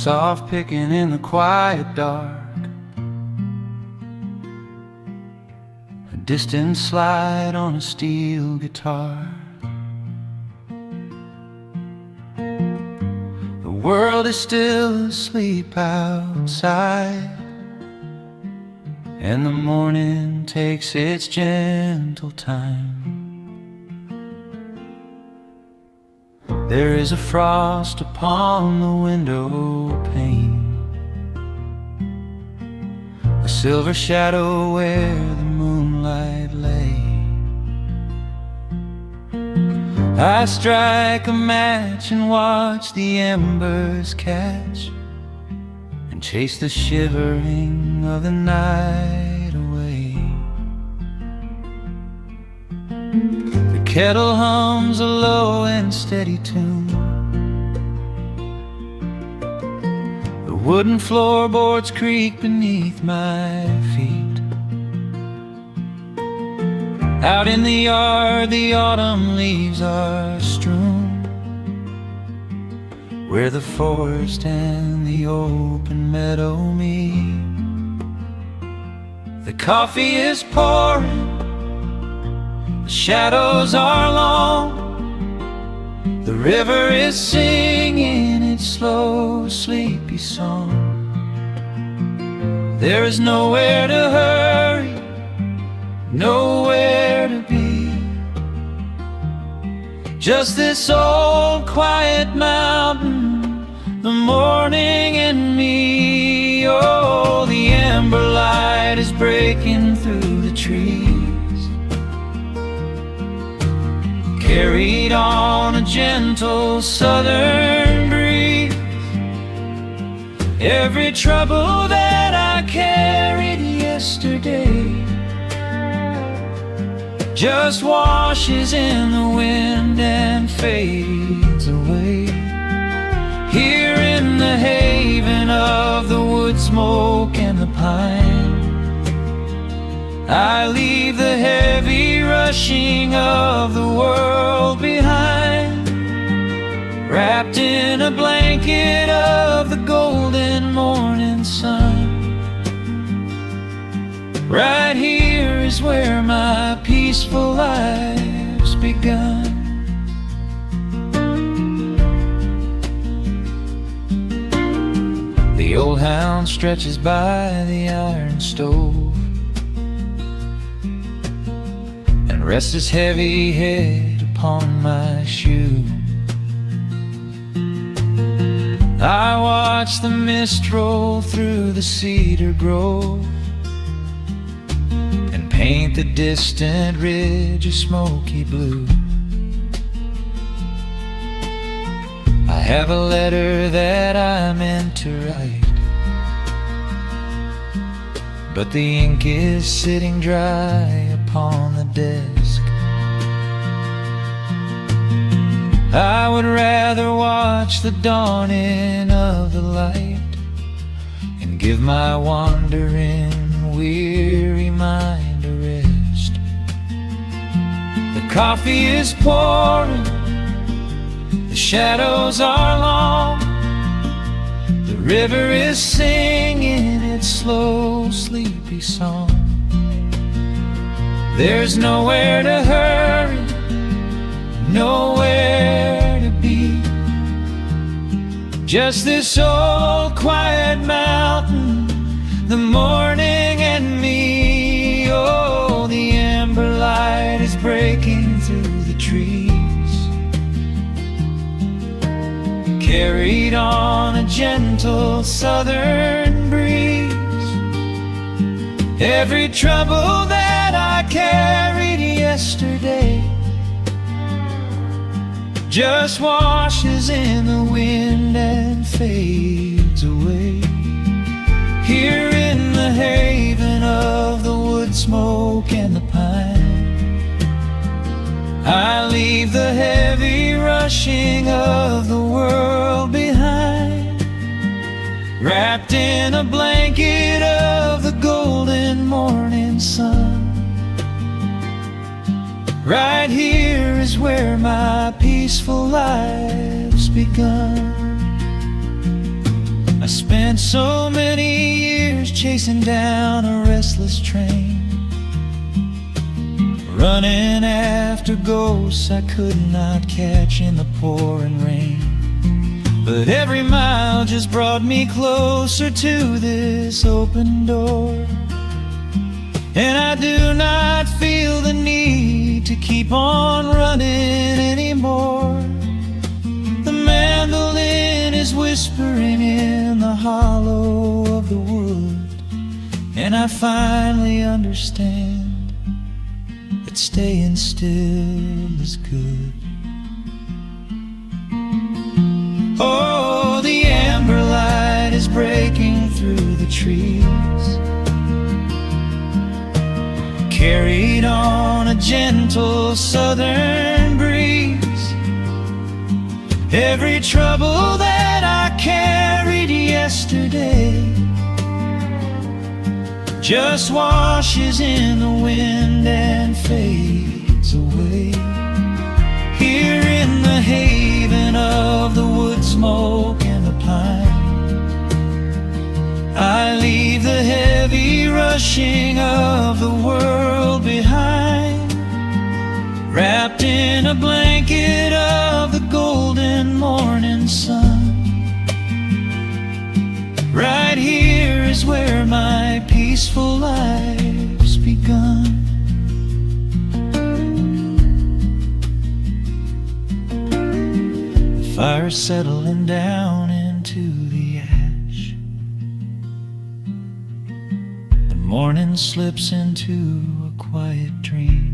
soft picking in the quiet dark, a distant slide on a steel guitar. The world is still asleep outside, and the morning takes its gentle time. There is a frost upon the window pane, a silver shadow where the moonlight lay. I strike a match and watch the embers catch, and chase the shivering of the night away. The kettle hums a low and steady tune, the wooden floorboards creak beneath my feet. Out in the yard the autumn leaves are strewn, where the forest and the open meadow meet. The coffee is pouring, the shadows are long, the river is singing its slow, sleepy song. There is nowhere to hurry, nowhere to be, just this old quiet mountain, the morning and me. Oh, the amber light is breaking through the trees, carried on a gentle southern breeze. Every trouble that I carried yesterday just washes in the wind and fades away. Here in the haven of the wood smoke and the pine, I leave the heavy rushing of the world behind, wrapped in a blanket of the golden morning sun. Right here is where my peaceful life's begun. The old hound stretches by the iron stove and rests his heavy head upon my shoe. I watch the mist roll through the cedar grove and paint the distant ridge a smoky blue. I have a letter that I meant to write, but the ink is sitting dry upon the desk. I would rather watch the dawning of the light and give my wandering, weary mind a rest. The coffee is pouring, the shadows are long, the river is singing its slow, sleepy song. There's nowhere to hurry, nowhere to be, just this old quiet mountain, the morning and me. Oh, the amber light is breaking through the trees, carried on a gentle southern breeze. Every trouble that I carried yesterday just washes in the wind and fades away. Here in the haven of the wood smoke and the pine, I leave the heavy rushing of the world behind, wrapped in a blanket of the golden morning sun. Right here is where my peaceful life's begun. spent so many years chasing down a restless train, running after ghosts I could not catch in the pouring rain. But every mile just brought me closer to this open door, and I do not feel the need to keep on running anymore. The mandolin is whispering in the hollow of the wood, and I finally understand that staying still is good. Oh, the amber light is breaking through the trees, carried on a gentle southern breeze. Every trouble that I carried yesterday just washes in the wind and fades away. Here in the haven of the wood smoke and the pine, I leave the heavy rushing of the world behind, wrapped in a blanket of the golden morning sun. Right here is where my peaceful life's begun. The fire's settling down into the ash, the morning slips into a quiet dream.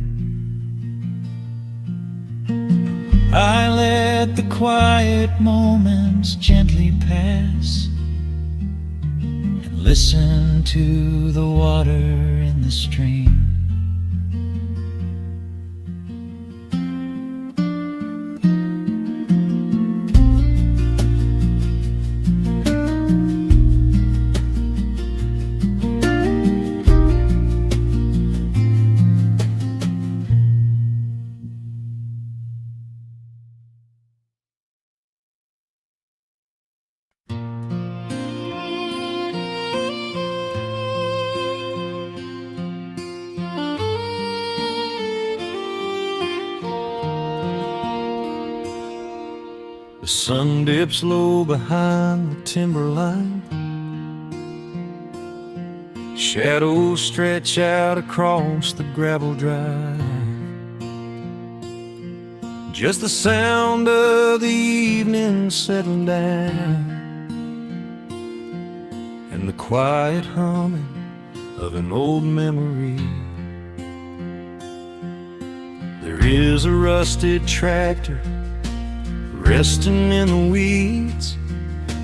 I let the quiet moments gently pass and listen to the water in the stream. The sun dips low behind the timberline, shadows stretch out across the gravel drive. Just the sound of the evening settling down, and the quiet humming of an old memory. There is a rusted tractor resting in the weeds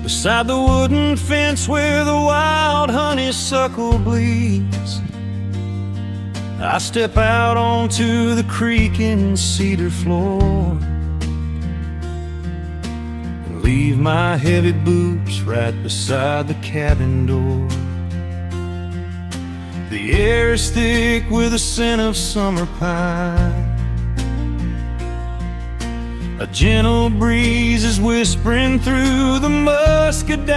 beside the wooden fence where the wild honeysuckle bleeds. I step out onto the creaking cedar floor and leave my heavy boots right beside the cabin door. The air is thick with the scent of summer pine. A gentle breeze is whispering through the muscadine.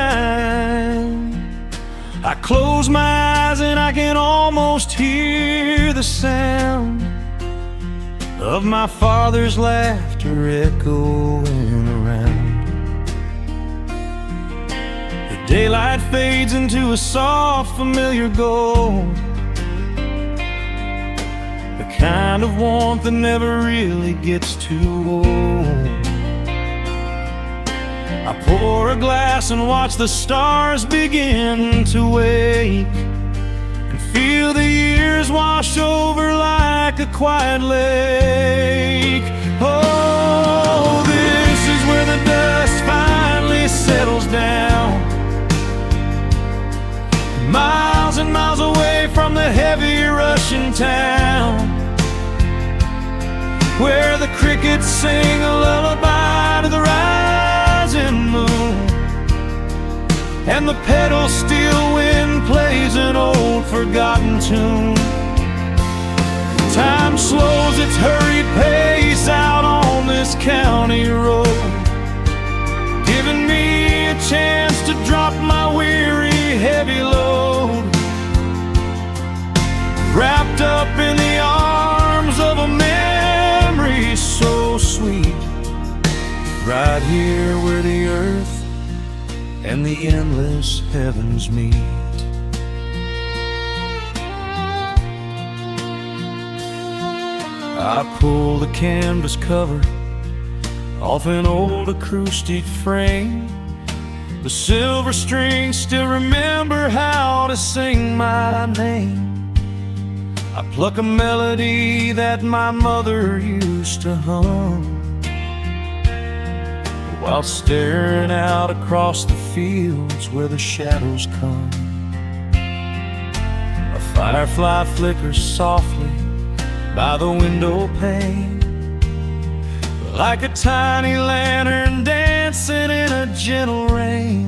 I close my eyes and I can almost hear the sound of my father's laughter echoing around. The daylight fades into a soft, familiar gold, the kind of warmth that never really gets too old. I pour a glass and watch the stars begin to wake, and feel the years wash over like a quiet lake. Oh, this is where the dust finally settles down, miles and miles away from the heavy Russian town, where the crickets sing a lullaby to the rising moon, and the pedal steel wind plays an old forgotten tune. Time slows its hurried pace out on this county road, giving me a chance to drop my wheel heavy load, wrapped up in the arms of a memory so sweet, right here where the earth and the endless heavens meet. I pull the canvas cover off an old acoustic frame. The silver strings still remember how to sing my name. I pluck a melody that my mother used to hum while staring out across the fields where the shadows come. A firefly flickers softly by the window pane, like a tiny lantern dancing in a gentle rain.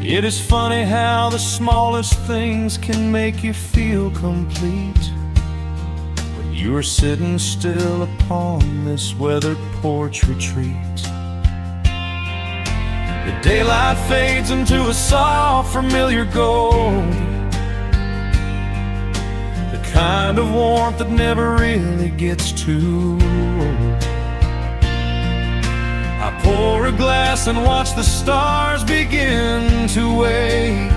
It is funny how the smallest things can make you feel complete when you are sitting still upon this weathered porch retreat. The daylight fades into a soft, familiar gold, kind of warmth that never really gets too old. I pour a glass and watch the stars begin to wake,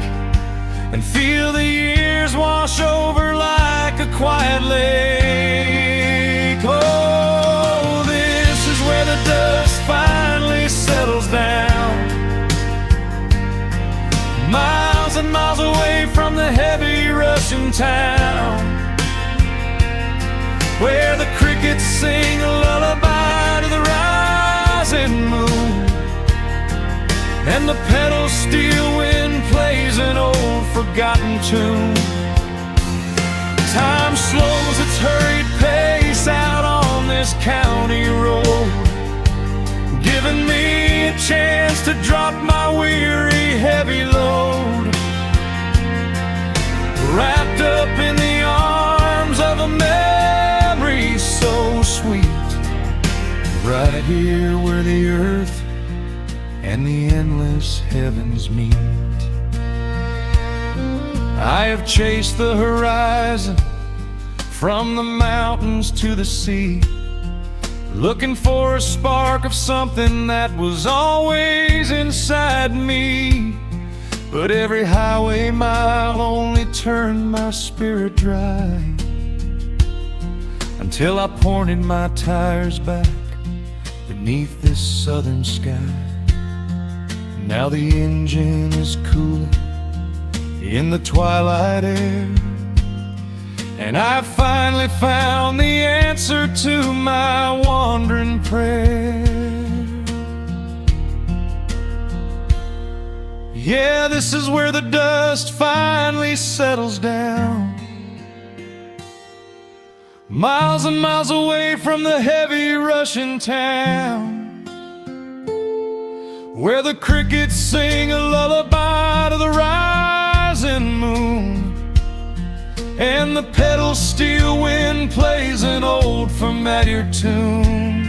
and feel the years wash over like a quiet lake. Oh, this is where the dust finally settles down, miles and miles away from the heavy Russian town, where the crickets sing a lullaby to the rising moon, and the pedal steel wind plays an old forgotten tune. Time slows its hurried pace out on this county road, giving me a chance to drop my weary heavy load, wrapped up in the arms of a memory so sweet, right here where the earth and the endless heavens meet. I have chased the horizon from the mountains to the sea, looking for a spark of something that was always inside me. But every highway mile only turned my spirit dry, until I pointed my tires back beneath this southern sky. Now the engine is cooling in the twilight air, and I've finally found the answer to my wandering prayer. Yeah, this is where the dust finally settles down, miles and miles away from the heavy Russian town, where the crickets sing a lullaby to the rising moon, and the pedal steel wind plays an old familiar tune.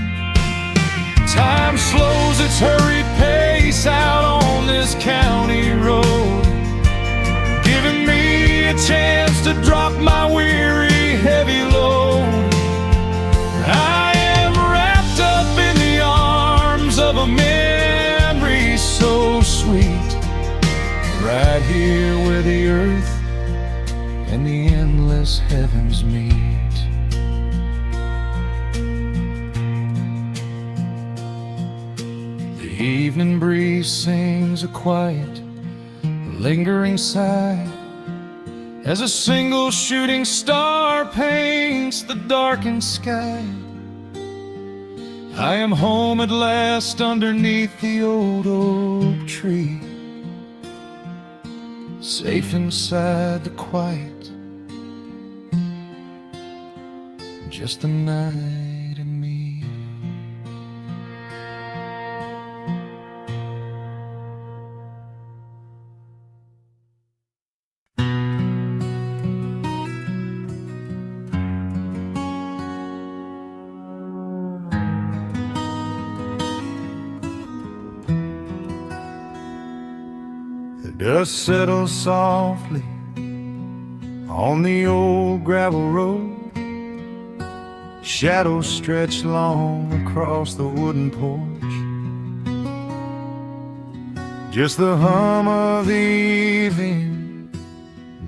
Time slows its hurried pace out on this county road, giving me a chance to drop my weary heavy load. I am wrapped up in the arms of a memory so sweet, right here where the earth and the endless heavens meet. The evening breeze sings a quiet, lingering sigh as a single shooting star paints the darkened sky. I am home at last underneath the old oak tree, safe inside the quiet, just the night and me. Dust settles softly on the old gravel road. Shadows stretch long across the wooden porch. Just the hum of the evening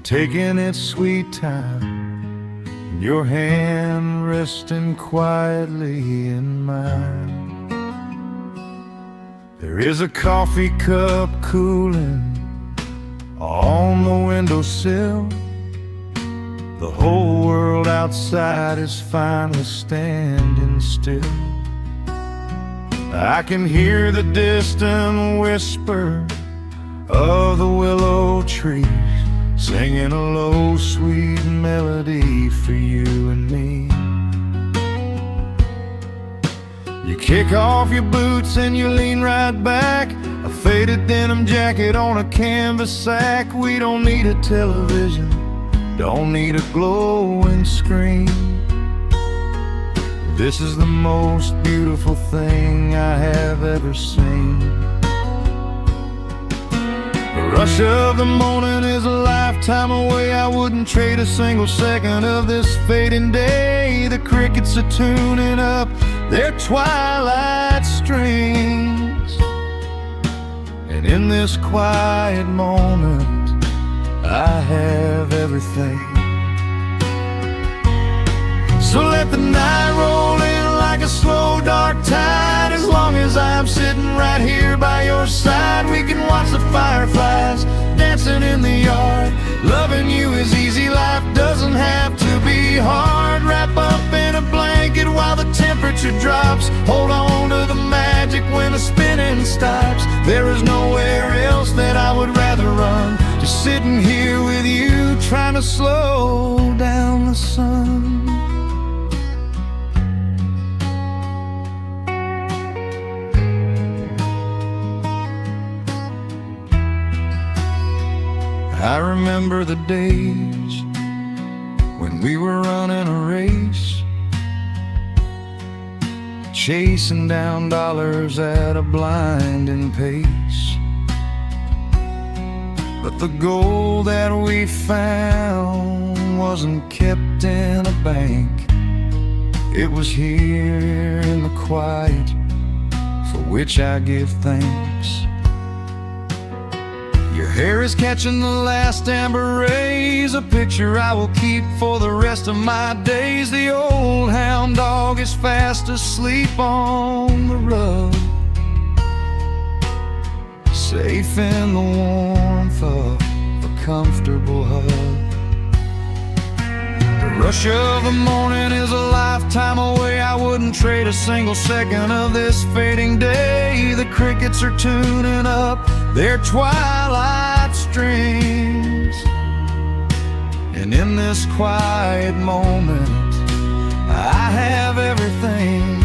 taking its sweet time, your hand resting quietly in mine. There is a coffee cup cooling on the windowsill. The whole world outside is finally standing still. I can hear the distant whisper of the willow trees, singing a low, sweet melody for you and me. You kick off your boots and you lean right back, a faded denim jacket on a canvas sack. We don't need a television, don't need a glowing screen. This is the most beautiful thing I have ever seen. The rush of the morning is a lifetime away. I wouldn't trade a single second of this fading day. The crickets are tuning up their twilight strings, and in this quiet moment I have everything. So let the night roll in like a slow dark tide. As long as I'm sitting right here by your side, we can watch the fireflies dancing in the yard. Loving you is easy, life doesn't have to be hard. Wrap up in a blanket while the temperature drops. Hold on to the magic when the spinning stops. There is nowhere else that I would rather run, just sitting here with you, trying to slow down the sun. I remember the days when we were running a race, chasing down dollars at a blinding pace. But the gold that we found wasn't kept in a bank. It was here in the quiet, for which I give thanks. Your hair is catching the last amber rays, a picture I will keep for the rest of my days. The old hound dog is fast asleep on the rug, safe in the warmth of a comfortable hug. The rush of the morning is a lifetime away. I wouldn't trade a single second of this fading day. The crickets are tuning up their twilight strings, and in this quiet moment I have everything.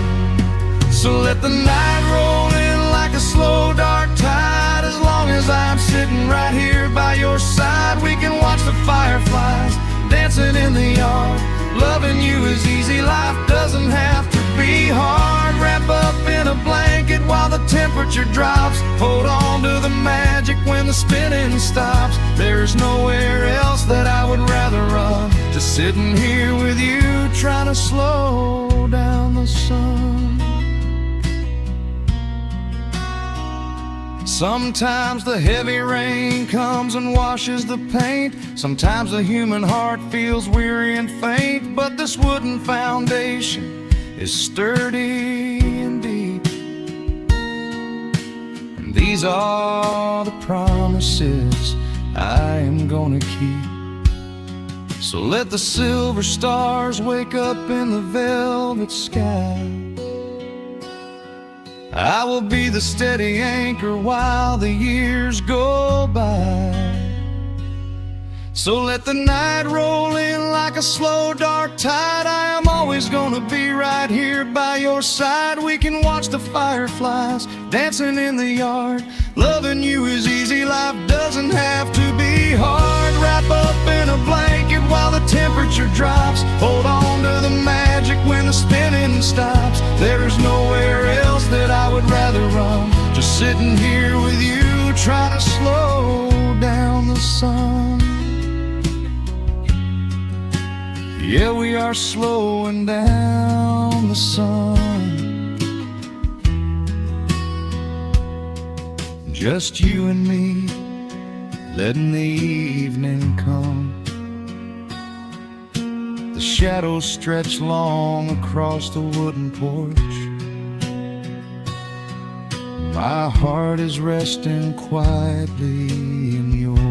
So let the night roll in like a slow dark tide. As long as I'm sitting right here by your side, we can watch the fireflies dancing in the yard. Loving you is easy, life doesn't have to be hard. Wrap up in a blanket while the temperature drops. Hold on to the magic when the spinning stops. There's nowhere else that I would rather run, just sitting here with you, trying to slow down the sun. Sometimes the heavy rain comes and washes the paint. Sometimes the human heart feels weary and faint. But this wooden foundation is sturdy and deep, and these are the promises I am gonna keep. So let the silver stars wake up in the velvet sky. I will be the steady anchor while the years go by. So let the night roll in like a slow dark tide. I am always gonna be right here by your side. We can watch the fireflies dancing in the yard. Loving you is easy, life doesn't have to be hard. Wrap up in a blanket while the temperature drops. Hold on to the magic when the spinning stops. There's nowhere that I would rather run, just sitting here with you, trying to slow down sun. Yeah, we are slowing down the sun. Just you and me, letting the evening come. The shadows stretch long across the wooden porch. My heart is resting quietly in yours.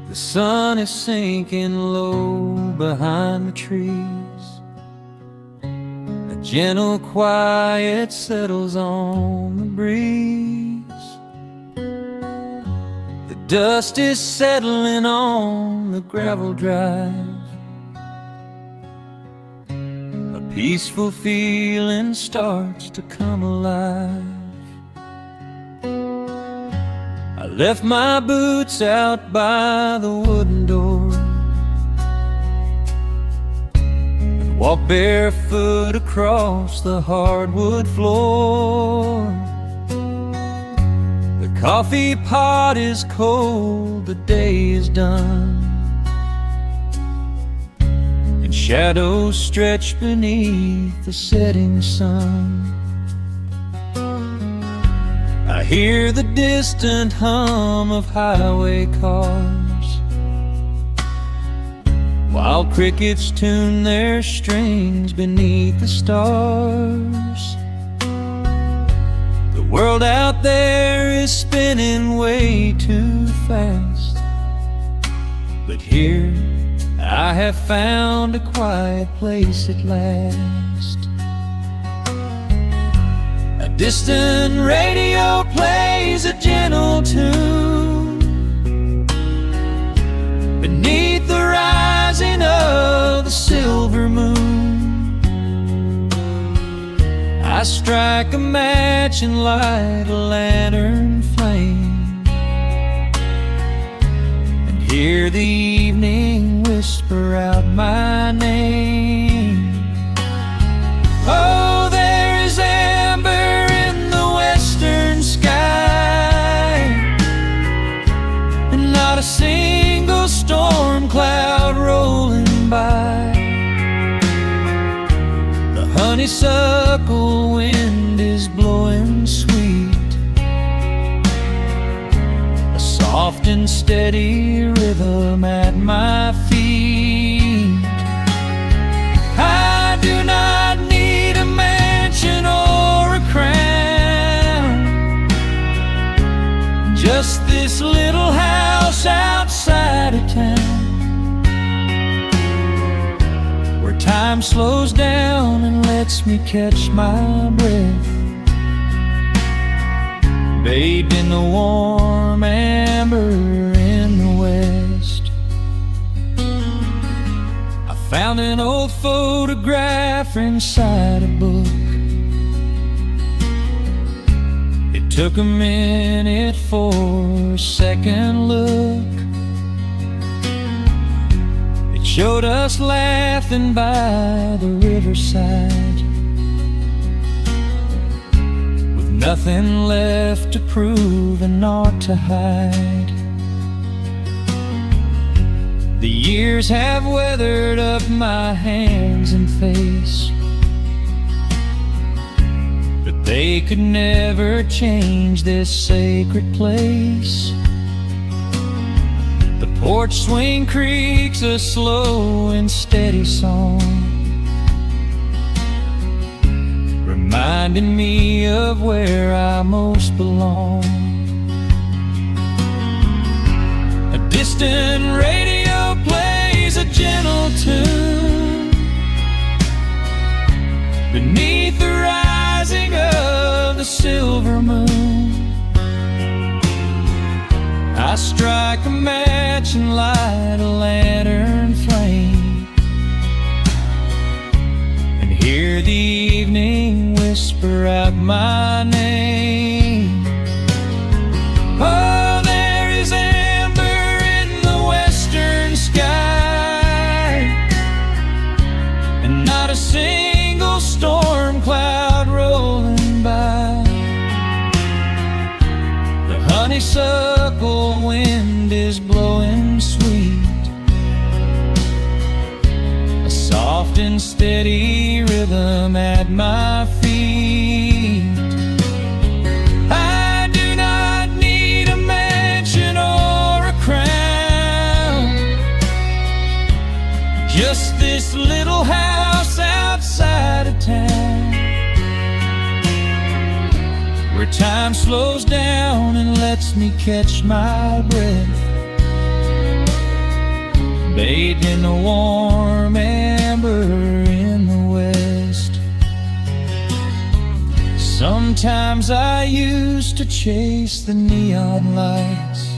The sun is sinking low behind the trees. A gentle quiet settles on the breeze. The dust is settling on the gravel drive. A peaceful feeling starts to come alive. I left my boots out by the wooden door and walked barefoot across the hardwood floor. The coffee pot is cold, the day is done, and shadows stretch beneath the setting sun. I hear the distant hum of highway cars, while crickets tune their strings beneath the stars. The world out there is spinning way too fast, but here I have found a quiet place at last. A distant radio plays a gentle tune beneath the rising of the silver moon. I strike a match and light a lantern flame, and hear the evening whisper out my name. Oh, there is amber in the western sky, and not a single storm cloud rolling by. The honeysuckle wind is blowing sweet, a soft and steady rhythm at my feet. I do not need a mansion or a crown, just this little house outside of town, where time slows down and lets me catch my breath, bathed in the warm amber in the west. I found an old photograph inside a book. It took a minute for a second look. It showed us laughing by the riverside, with nothing left to prove and naught to hide. The years have weathered up my hands and face, but they could never change this sacred place. The porch swing creaks a slow and steady song, reminding me of where I most belong. A distant radio plays a gentle tune beneath the rising of the silver moon. I strike a match and light a lantern flame, and hear the evening whisper whisper out my name. Oh, there is amber in the western sky, and not a single storm cloud rolling by. The honeysuckle wind is blowing sweet, a soft and steady rhythm at my feet. I do not need a mansion or a crown, just this little house outside of town, where time slows down and lets me catch my breath, bathed in the warm amber in the west. Sometimes I used to chase the neon lights,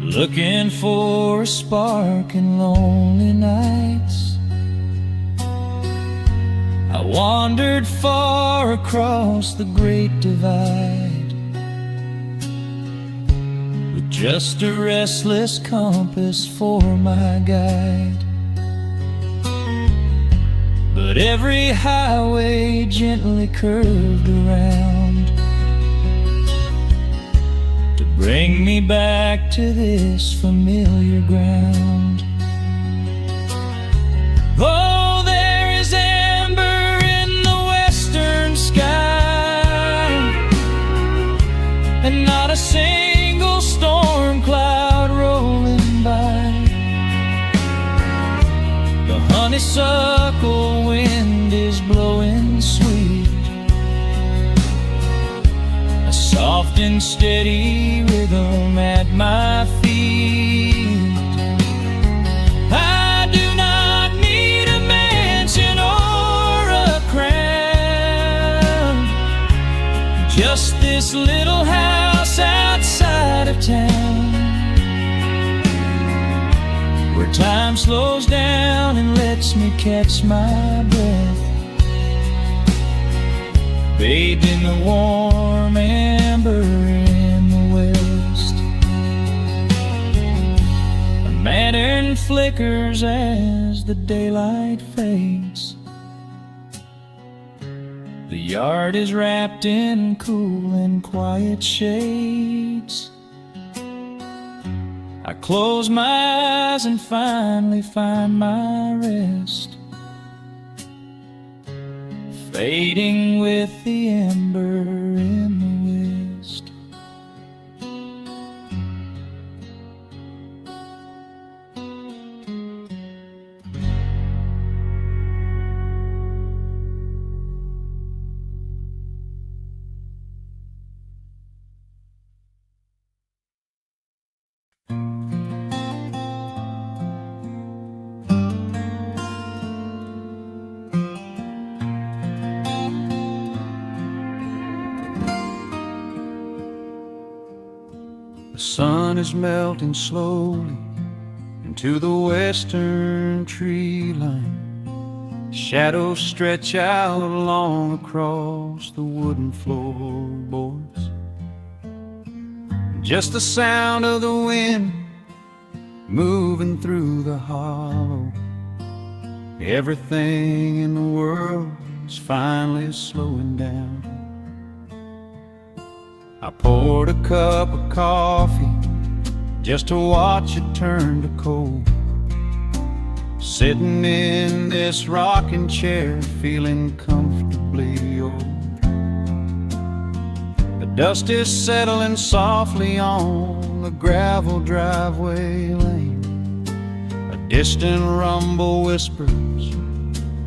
looking for a spark in lonely nights. I wandered far across the great divide, with just a restless compass for my guide. But every highway gently curved around to bring me back to this familiar ground. Oh, there is amber in the western sky, and not a single storm cloud rolling by. The honeysuckle wind is blowing sweet, a soft and steady rhythm at my feet. I do not need a mansion or a crown, just this little house outside of town, where time slows down and lets me catch my breath, bathed in the warm amber in the west. A lantern flickers as the daylight fades. The yard is wrapped in cool and quiet shades. I close my eyes and finally find my rest, fading with the ember in the west. The sun is melting slowly into the western tree line. Shadows stretch out along across the wooden floorboards. Just the sound of the wind moving through the hollow. Everything in the world is finally slowing down. I poured a cup of coffee just to watch it turn to cold, sitting in this rocking chair feeling comfortably old. The dust is settling softly on the gravel driveway lane. A distant rumble whispers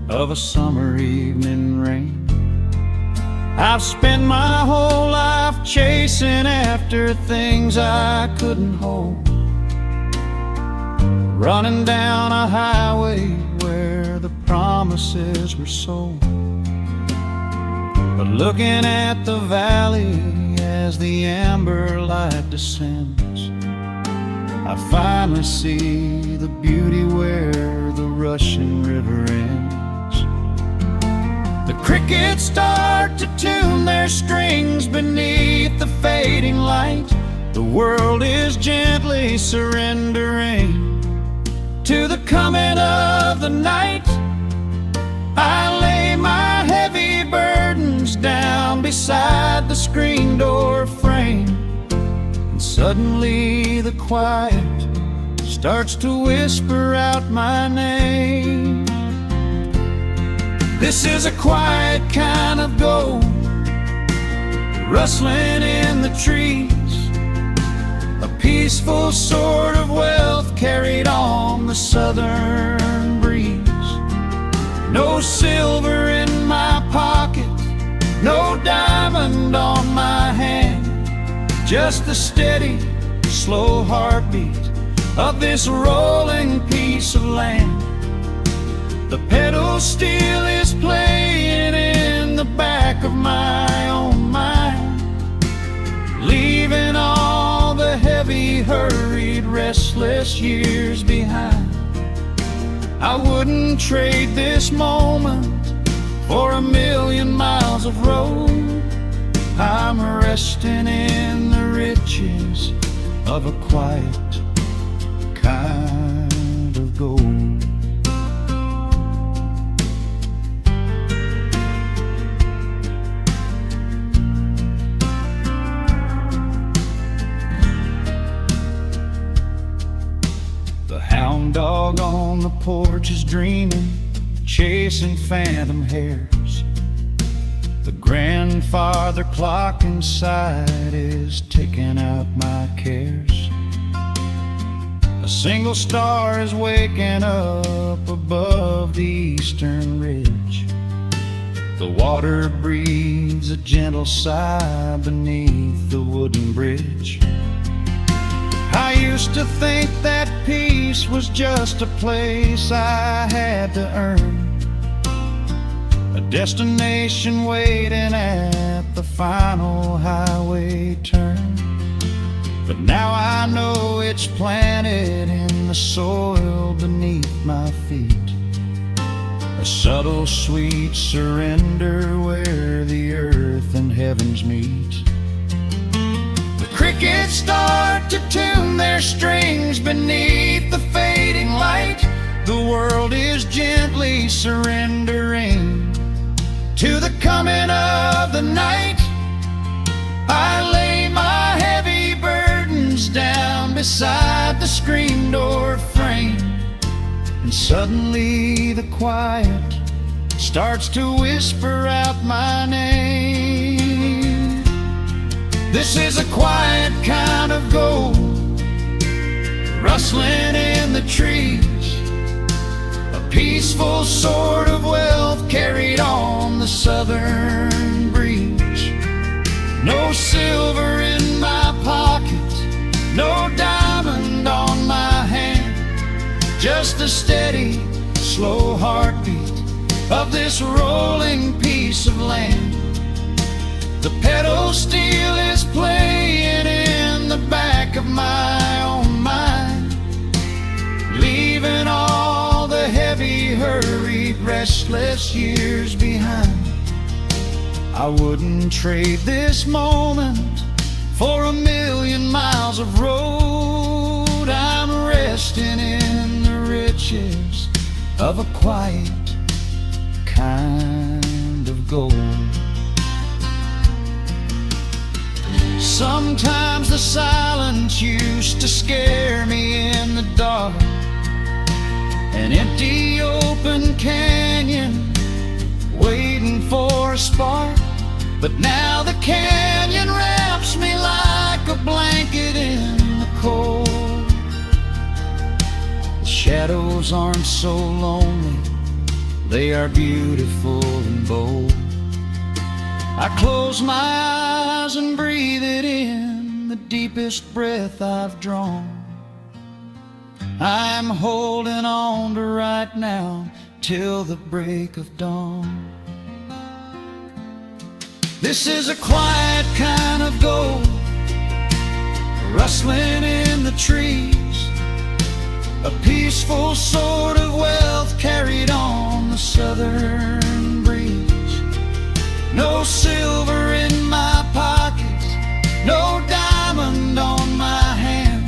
of a summer evening rain. I've spent my whole life chasing after things I couldn't hold, running down a highway where the promises were sold. But looking at the valley as the amber light descends, I finally see the beauty where the rushing river ends. Crickets start to tune their strings beneath the fading light. The world is gently surrendering to the coming of the night. I lay my heavy burdens down beside the screen door frame, and suddenly the quiet starts to whisper out my name. This is a quiet kind of gold, rustling in the trees, a peaceful sort of wealth carried on the southern breeze. No silver in my pocket, no diamond on my hand, just the steady, slow heartbeat of this rolling piece of land. The pedal steel is playing in the back of my own mind, leaving all the heavy, hurried, restless years behind. I wouldn't trade this moment for 1,000,000 miles of road. I'm resting in the riches of a quiet kind of gold. Hound dog on the porch is dreaming, chasing phantom hares. The grandfather clock inside is ticking out my cares. A single star is waking up above the eastern ridge. The water breathes a gentle sigh beneath the wooden bridge. I used to think that peace was just a place I had to earn, a destination waiting at the final highway turn. But now I know it's planted in the soil beneath my feet, a subtle sweet surrender where the earth and heavens meet. Crickets start to tune their strings beneath the fading light. The world is gently surrendering to the coming of the night. I lay my heavy burdens down beside the screen door frame, and suddenly the quiet starts to whisper out my name. This is a quiet kind of gold, rustling in the trees, a peaceful sort of wealth carried on the southern breeze. No silver in my pocket, no diamond on my hand, just the steady, slow heartbeat of this rolling piece of land. The pedal steel is playing in the back of my own mind, leaving all the heavy, hurried, restless years behind. I wouldn't trade this moment for 1,000,000 miles of road. I'm resting in the riches of a quiet kind of gold. Sometimes the silence used to scare me in the dark, an empty open canyon waiting for a spark. But now the canyon wraps me like a blanket in the cold. The shadows aren't so lonely, they are beautiful and bold. I close my eyes and breathe it in, the deepest breath I've drawn. I'm holding on to right now till the break of dawn. This is a quiet kind of gold, rustling in the trees, a peaceful sort of wealth carried on the southern breeze. No silver in my pocket, no diamond on my hand,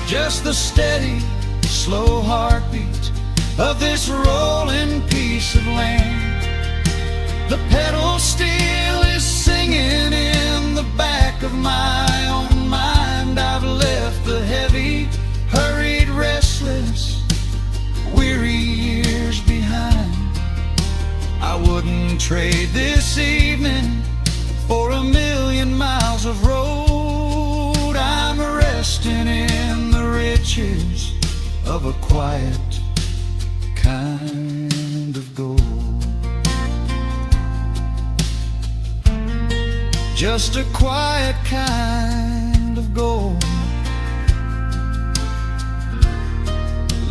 just the steady, slow heartbeat of this rolling piece of land. The pedal steel is singing in the back of my own mind. I've left the heavy, hurried, restless, weary years behind. I wouldn't trade this evening for 1,000,000 miles of road. I'm resting in the riches of a quiet kind of gold. Just a quiet kind of gold.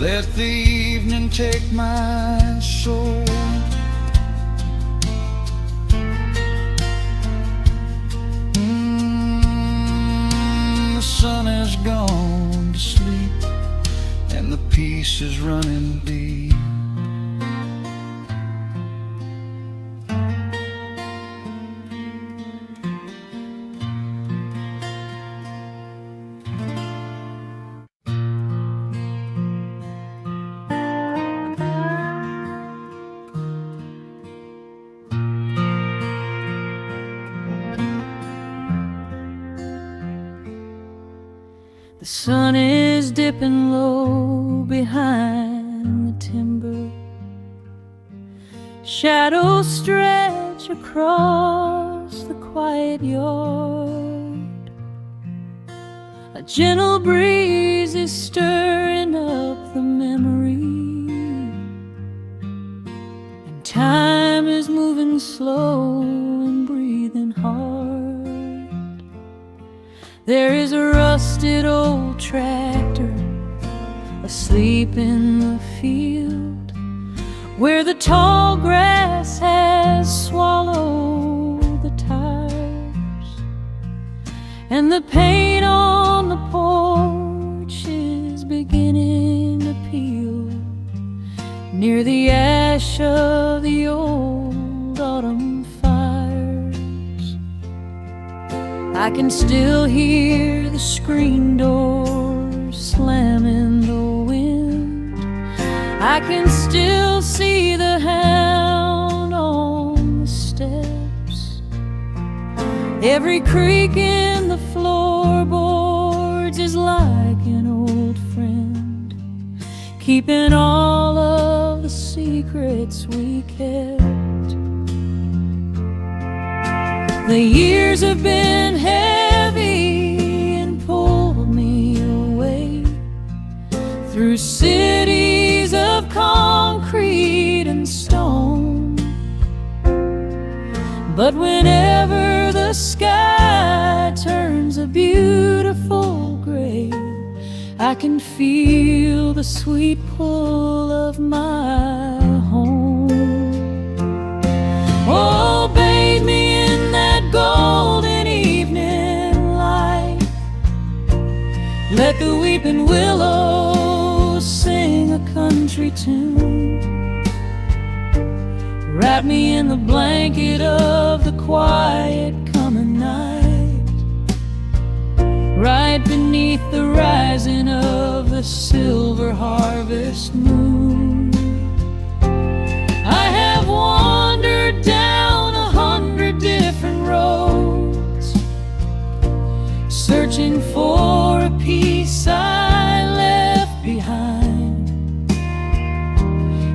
Let the evening take my soul. The sun has gone to sleep and the peace is running deep. The sun is dipping low behind the timber. Shadows stretch across the quiet yard. A gentle breeze is stirring up the memory, and time is moving slow and breathing hard. There is a rusted old tractor asleep in the field, where the tall grass has swallowed the tires, and the paint on the porch is beginning to peel near the ash of the old autumn fires. I can still hear the screen door slam in the wind. I can still see the hound on the steps. Every creak in the floorboards is like an old friend, keeping all of the secrets we kept. The years have been heavy and pulled me away through cities of concrete and stone. But whenever the sky turns a beautiful gray, I can feel the sweet pull of my home. Oh, bathe me in that golden evening light. Let the weeping willows sing a country tune. Wrap me in the blanket of the quiet coming night, right beneath the rising of the silver harvest moon. I have wandered down 100 different roads, searching for a piece I left behind.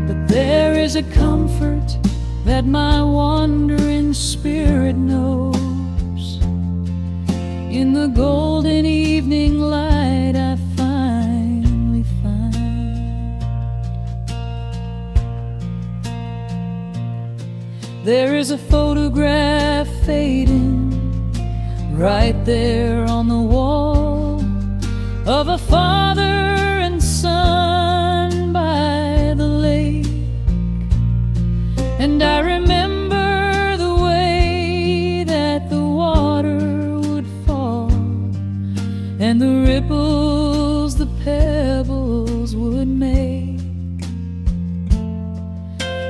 But there is a comfort that my wandering spirit knows. In the golden evening light I finally find. There is a photograph fading right there on the wall, of a father and son by the lake. And I remember the way that the water would fall, and the ripples the pebbles would make.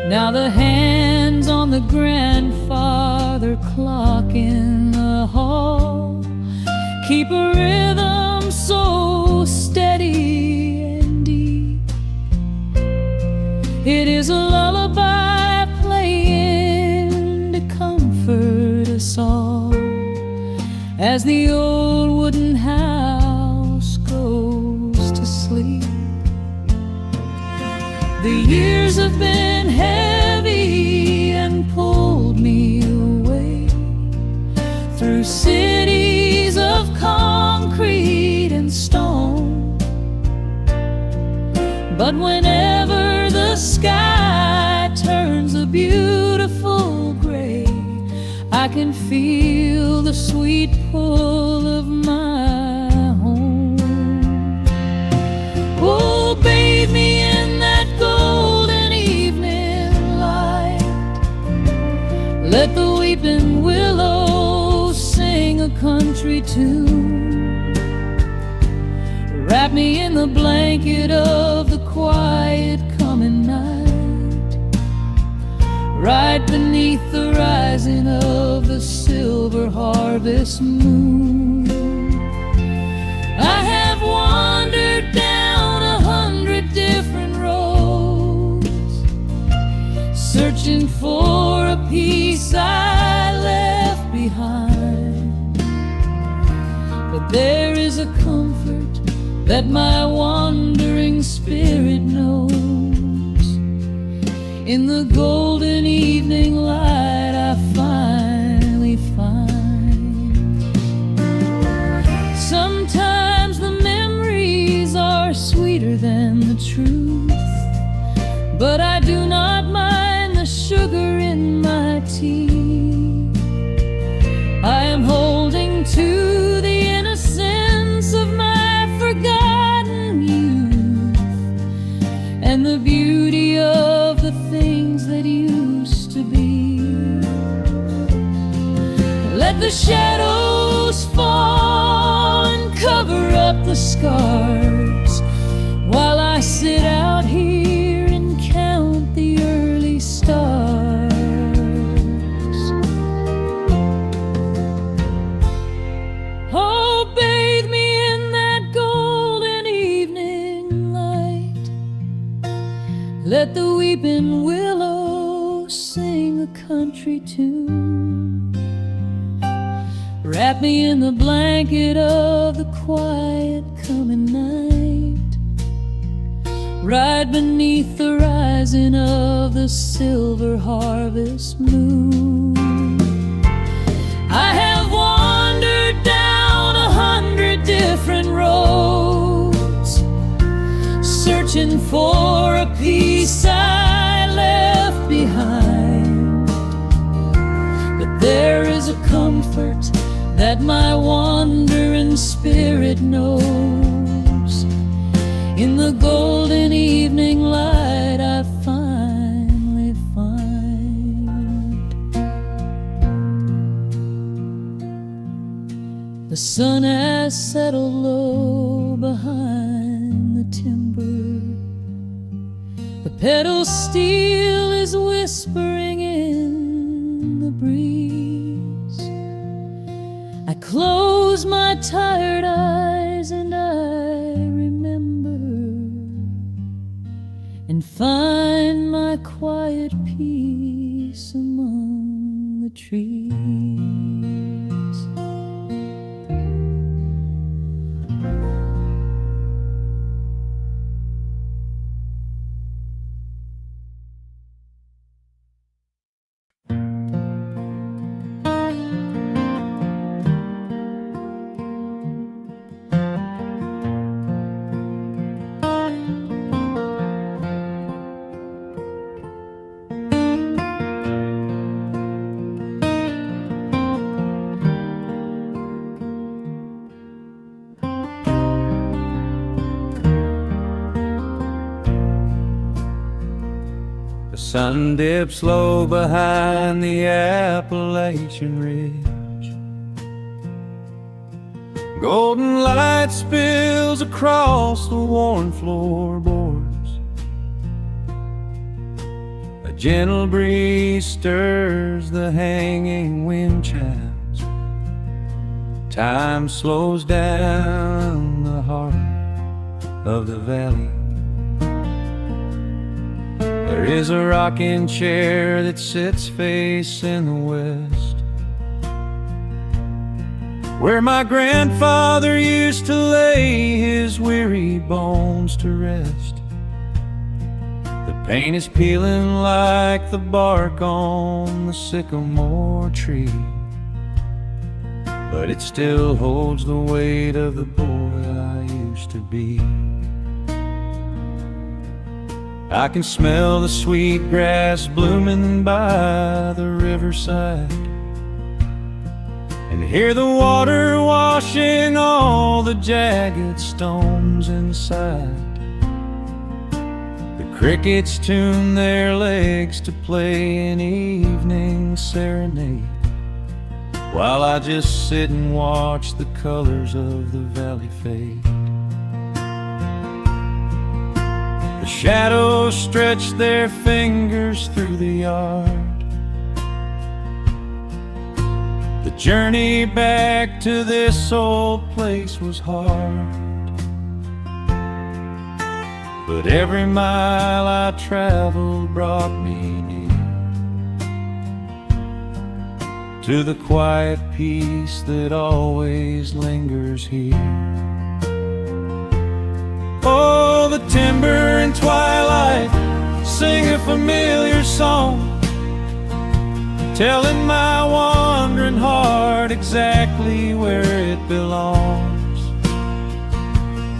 Now the hands on the grandfather's water clock in the hall keep a rhythm so steady and deep. It is a lullaby playing to comfort us all as the old wooden house goes to sleep. The years have been heavy and pulled me away through cities of concrete and stone. But whenever the sky turns a beautiful gray, I can feel the sweet pull of my home. Oh, bathe me in that golden evening light. Let the weeping willow sing a country tune. Wrap me in the blanket of the quiet coming night, right beneath the rising of the silver harvest moon. I have wandered down 100 different roads, searching for a piece I left behind. But there is a comfort that my wandering spirit knows. In the golden evening light I finally find. Sometimes the memories are sweeter than the truth, but I do not mind the sugar in my tea. I am holding to the innocence of my forgotten youth and the beauty of the things that used to be. Let the shadows fall and cover up the scars while I sit out here and count the early stars. Oh, bathe me in that golden evening light. Let the weeping willow sing a country tune. Wrap me in the blanket of the quiet coming night, right beneath the rising of the silver harvest moon. I have wandered down 100 different roads, searching for a piece I left behind. But there is a comfort that my wandering spirit knows. In the golden evening light I finally find. The sun has settled low behind the timber. The pedal steel is whispering in the breeze. I close my tired eyes and I remember and find my quiet peace among the trees. The sun dips low behind the Appalachian Ridge. Golden light spills across the worn floorboards. A gentle breeze stirs the hanging wind chimes. Time slows down the heart of the valley. There is a rocking chair that sits facing the west, where my grandfather used to lay his weary bones to rest. The paint is peeling like the bark on the sycamore tree, but it still holds the weight of the boy I used to be. I can smell the sweet grass blooming by the riverside, and hear the water washing all the jagged stones inside. The crickets tune their legs to play an evening serenade, while I just sit and watch the colors of the valley fade. The shadows stretch their fingers through the yard. The journey back to this old place was hard, but every mile I traveled brought me near to the quiet peace that always lingers here. Oh, the timber and twilight sing a familiar song, telling my wandering heart exactly where it belongs.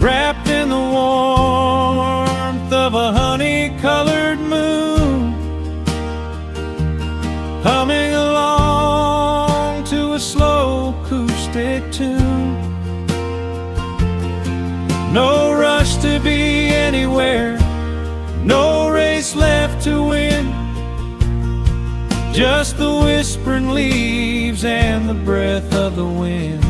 Wrapped in the warmth of a honey-colored moon, humming along to a slow acoustic tune. No rush to be anywhere, no race left to win, just the whispering leaves and the breath of the wind.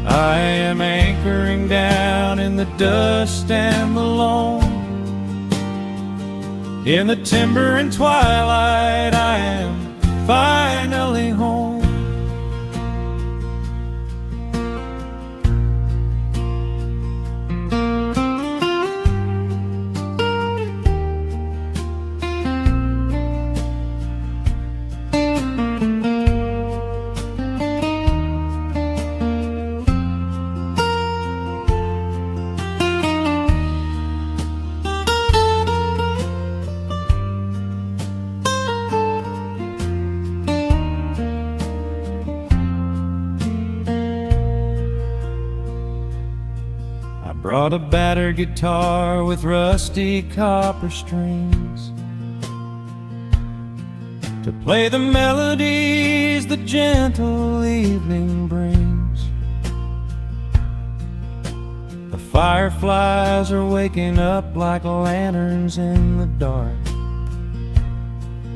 I am anchoring down in the dust and the loam. In the timber and twilight I am finally home. Brought a battered guitar with rusty copper strings to play the melodies the gentle evening brings. The fireflies are waking up like lanterns in the dark,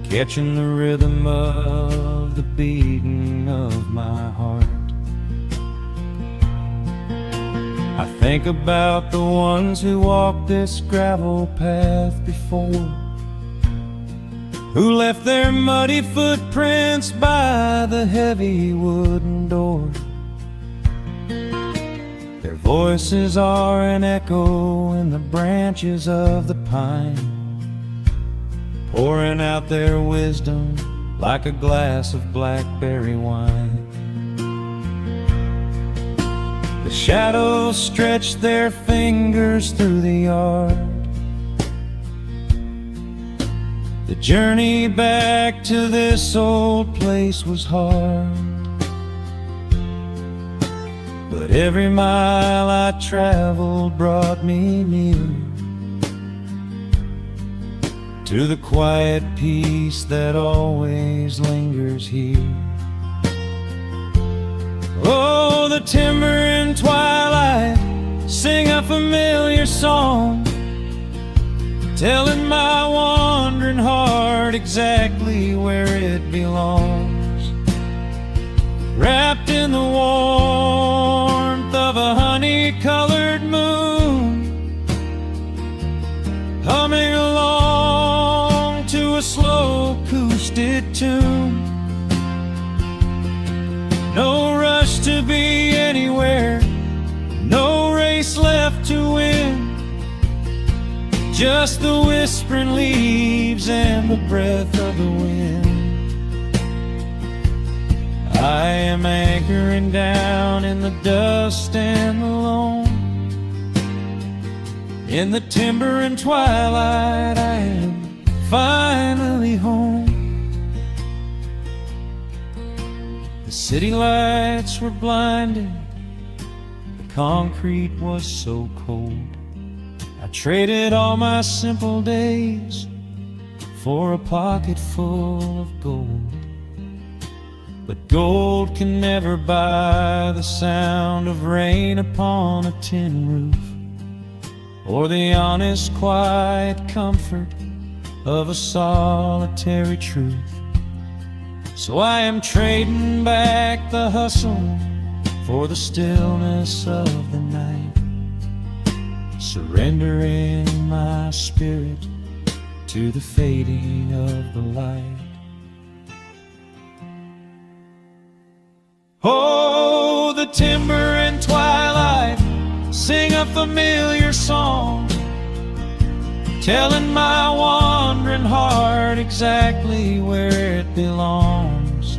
catching the rhythm of the beating of my heart. I think about the ones who walked this gravel path before, who left their muddy footprints by the heavy wooden door. Their voices are an echo in the branches of the pine, pouring out their wisdom like a glass of blackberry wine. The shadows stretch their fingers through the yard. The journey back to this old place was hard, but every mile I traveled brought me near to the quiet peace that always lingers here. Oh, the timber and twilight sing a familiar song, telling my wandering heart exactly where it belongs. Wrapped in the warmth of a honey-colored moon, humming along to be anywhere, no race left to win. Just the whispering leaves and the breath of the wind. I am anchoring down in the dust and the loam. In the timber and twilight, I am finally home. The city lights were blinding, the concrete was so cold. I traded all my simple days for a pocket full of gold. But gold can never buy the sound of rain upon a tin roof, or the honest, quiet comfort of a solitary truth. So I am trading back the hustle for the stillness of the night, surrendering my spirit to the fading of the light. Oh, the timber and twilight sing a familiar song, telling my wandering heart exactly where it belongs.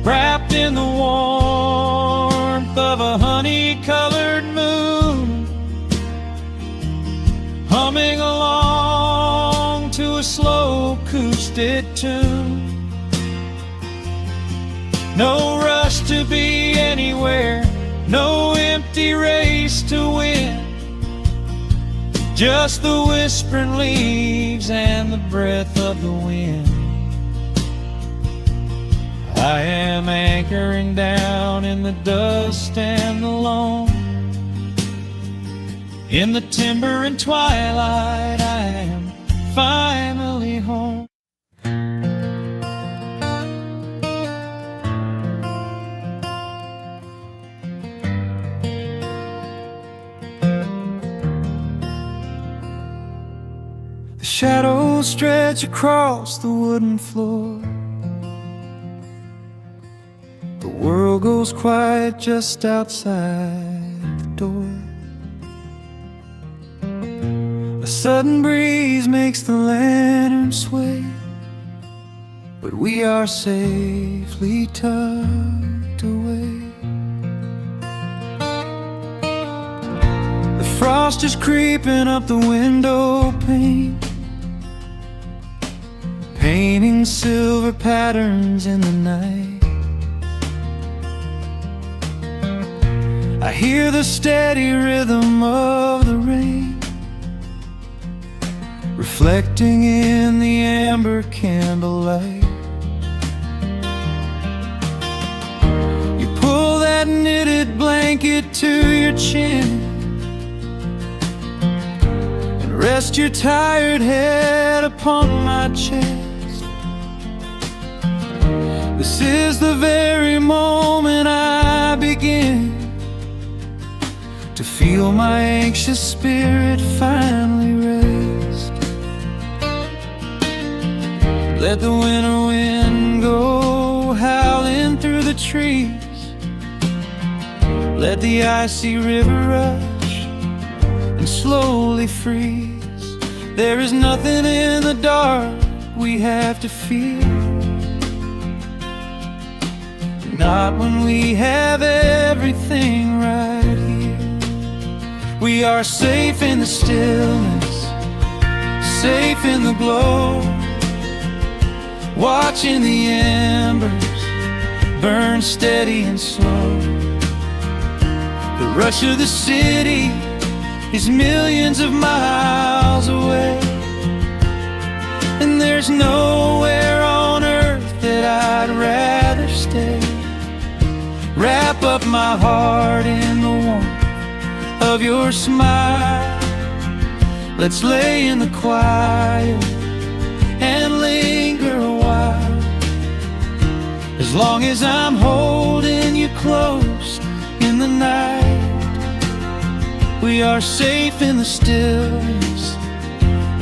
Wrapped in the warmth of a honey-colored moon, humming along to a slow acoustic tune. No rush to be anywhere, no empty race to win. Just the whispering leaves and the breath of the wind. I am anchoring down in the dust and the loam. In the timber and twilight, I am finally home. The shadows stretch across the wooden floor. The world goes quiet just outside the door. A sudden breeze makes the lantern sway, but we are safely tucked away. The frost is creeping up the window pane, painting silver patterns in the night. I hear the steady rhythm of the rain, reflecting in the amber candlelight. You pull that knitted blanket to your chin and rest your tired head upon my chest. This is the very moment I begin to feel my anxious spirit finally rest. Let the winter wind go howling through the trees. Let the icy river rush and slowly freeze. There is nothing in the dark we have to fear, not when we have everything right here. We are safe in the stillness, safe in the glow, watching the embers burn steady and slow. The rush of the city is millions of miles away, and there's nowhere on earth that I'd rather stay. Wrap up my heart in the warmth of your smile. Let's lay in the quiet and linger a while. As long as I'm holding you close in the night, we are safe in the stillness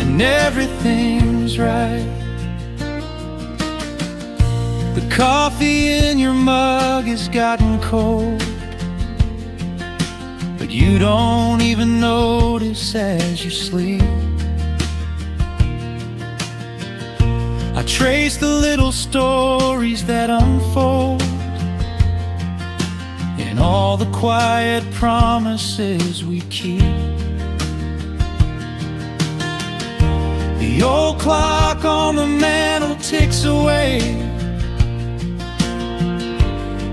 and everything's right. The coffee in your mug has gotten cold, but you don't even notice as you sleep. I trace the little stories that unfold in all the quiet promises we keep. The old clock on the mantle ticks away,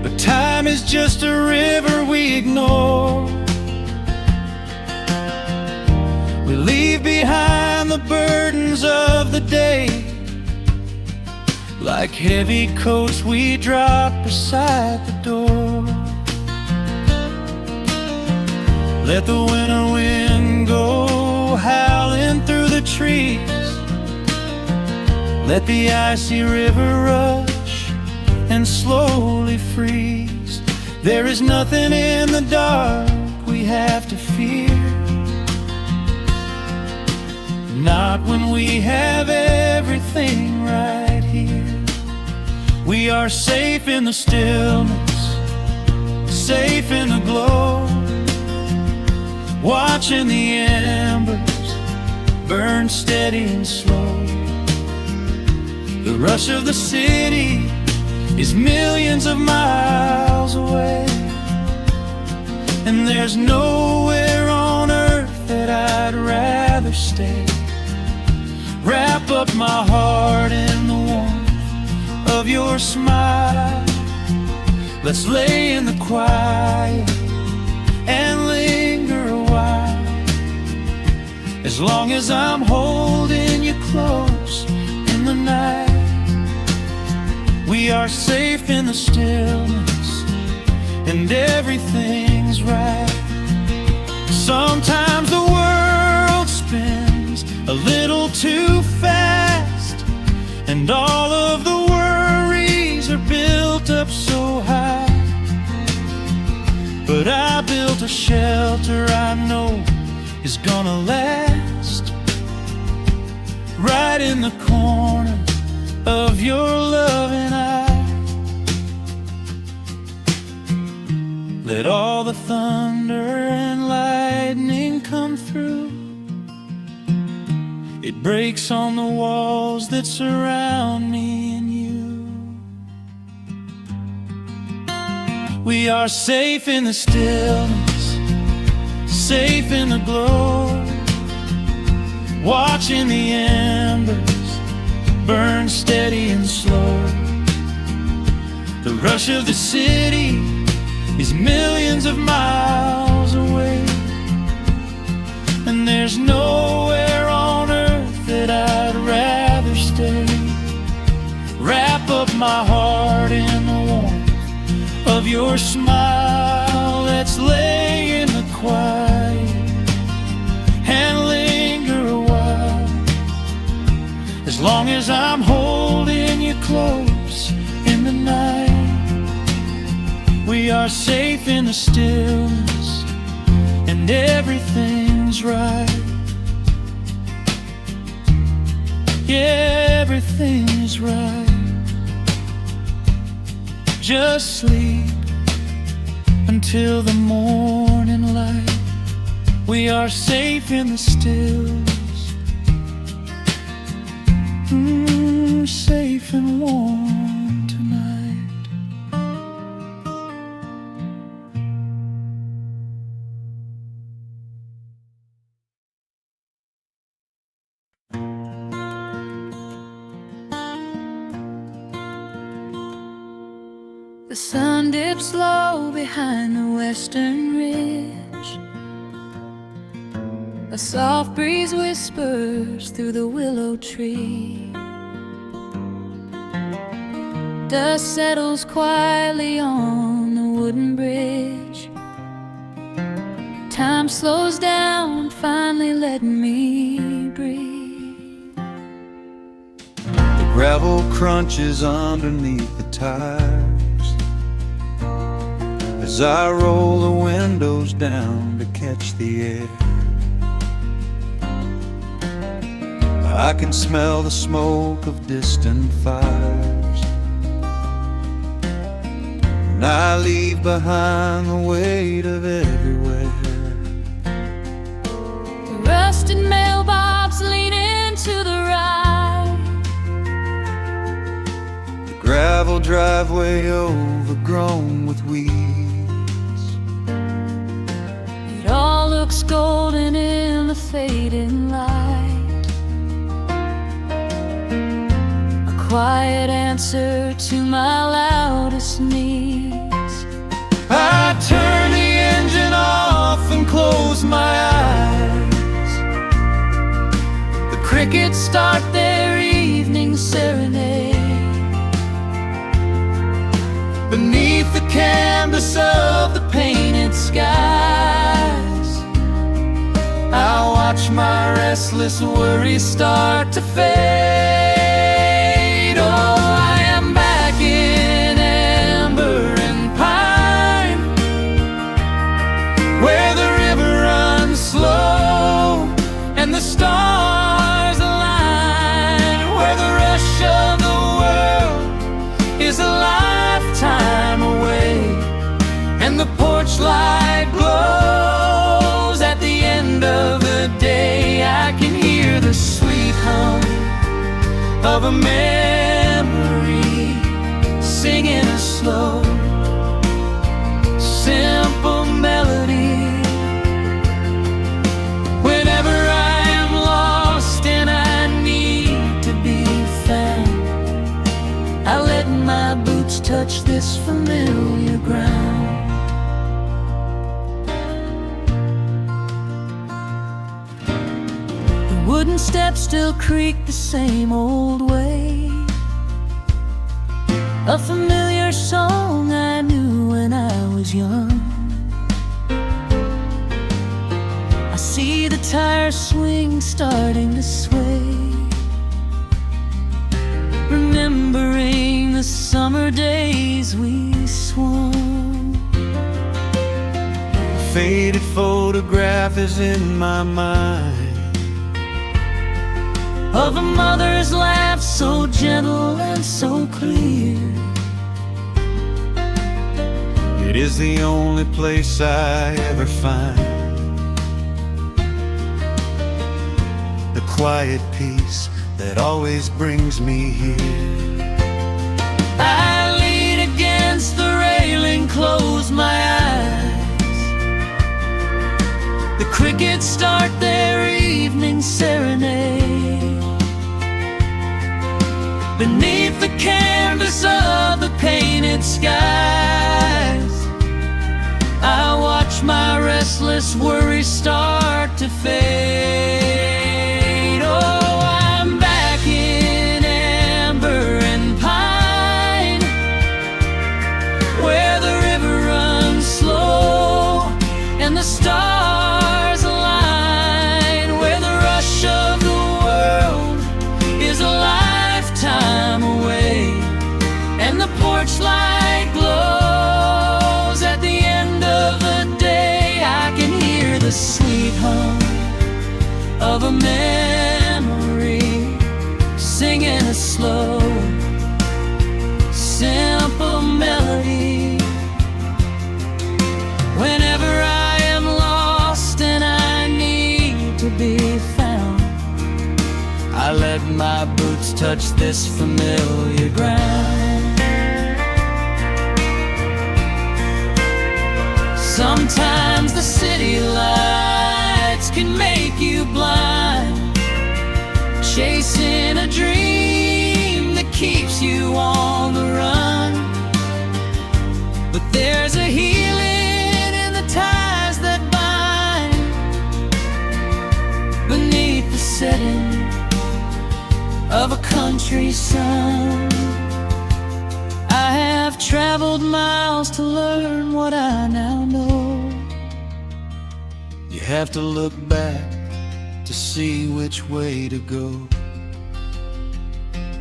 but time is just a river we ignore. We leave behind the burdens of the day, like heavy coats we drop beside the door. Let the winter wind go howling through the trees. Let the icy river rush and slowly freeze. There is nothing in the dark we have to fear, not when we have everything right here. We are safe in the stillness, safe in the glow, watching the embers burn steady and slow. The rush of the city is millions of miles away, and there's nowhere on earth that I'd rather stay. Wrap up my heart in the warmth of your smile. Let's lay in the quiet and linger a while. As long as I'm holding you close in the night, we are safe in the stillness, and everything's right. Sometimes the world spins a little too fast, and all of the worries are built up so high. But I built a shelter I know is gonna last, right in the corner of your loving eye. Let all the thunder and lightning come through. It breaks on the walls that surround me and you. We are safe in the stillness, safe in the glow, watching the embers burn steady and slow. The rush of the city is millions of miles away, and there's nowhere on earth that I'd rather stay. Wrap up my heart in the warmth of your smile. Let's lay in the quiet and linger a while. As long as I'm holding you close in the night, we are safe in the stillness, and everything's right. Yeah, everything's right. Just sleep until the morning light. We are safe in the stillness, safe and warm tonight. The sun dips low behind the western ridge. A soft breeze whispers through the willow tree. Dust settles quietly on the wooden bridge. Time slows down, finally letting me breathe. The gravel crunches underneath the tires as I roll the windows down to catch the air. I can smell the smoke of distant fires and I leave behind the weight of everywhere. The rusted mailbox leaning to the right, The gravel driveway overgrown with weeds. it all looks golden in the fading light. A quiet answer to my loudest needs. I turn the engine off and close my eyes. The crickets start their evening serenade. Beneath the canvas of the painted skies, I watch my restless worries start to fade. Oh, I am back in amber and pine, where the river runs slow and the stars align, where the rush of the world is a lifetime away, and the porch light glows at the end of the day. I can hear the sweet hum of a memory singing a slow, simple melody. Whenever I am lost and I need to be found, I let my boots touch this familiar ground. The wooden steps still creak the same old way, a familiar song I knew when I was young. I see the tires swing starting to sway, remembering the summer days we swung. A faded photograph is in my mind of a mother's laugh so gentle and so clear. It is the only place I ever find the quiet peace that always brings me here. I lean against the railing, close my eyes. The crickets start their evening serenade. Beneath the canvas of the painted skies, I watch my restless worries start to fade. Oh, I'm back in amber and pine, where the river runs slow and the stars align, where the rush of the world is a lifetime away, and the porch light glows at the end of the day. I can hear the sweet hum of a memory singing a slow, simple melody. Whenever I am lost and I need to be found, I let my boots touch this familiar ground. Sometimes the city lights can make you blind, chasing a dream that keeps you on the run. But there's a healing in the ties that bind beneath the setting of a country sun. I have traveled miles to learn what I now know. You have to look back to see which way to go.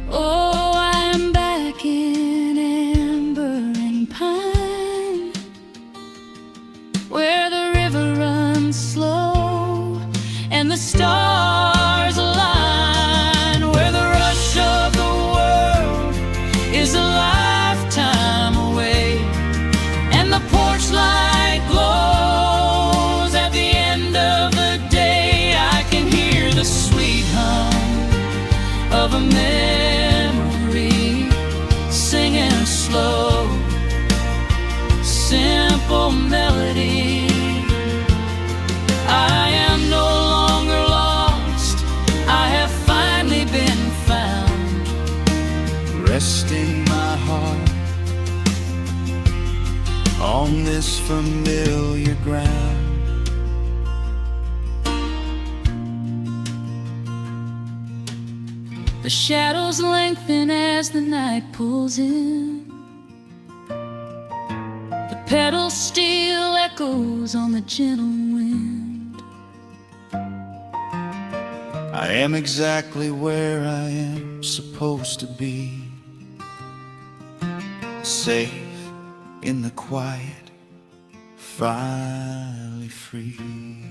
Oh, I'm back in amber and pine, where the river runs slow and the stars align, where the rush of the world is a lifetime away, on this familiar ground. The shadows lengthen as the night pulls in. The pedal steel echoes on the gentle wind. I am exactly where I am supposed to be, safe in the quiet, finally free.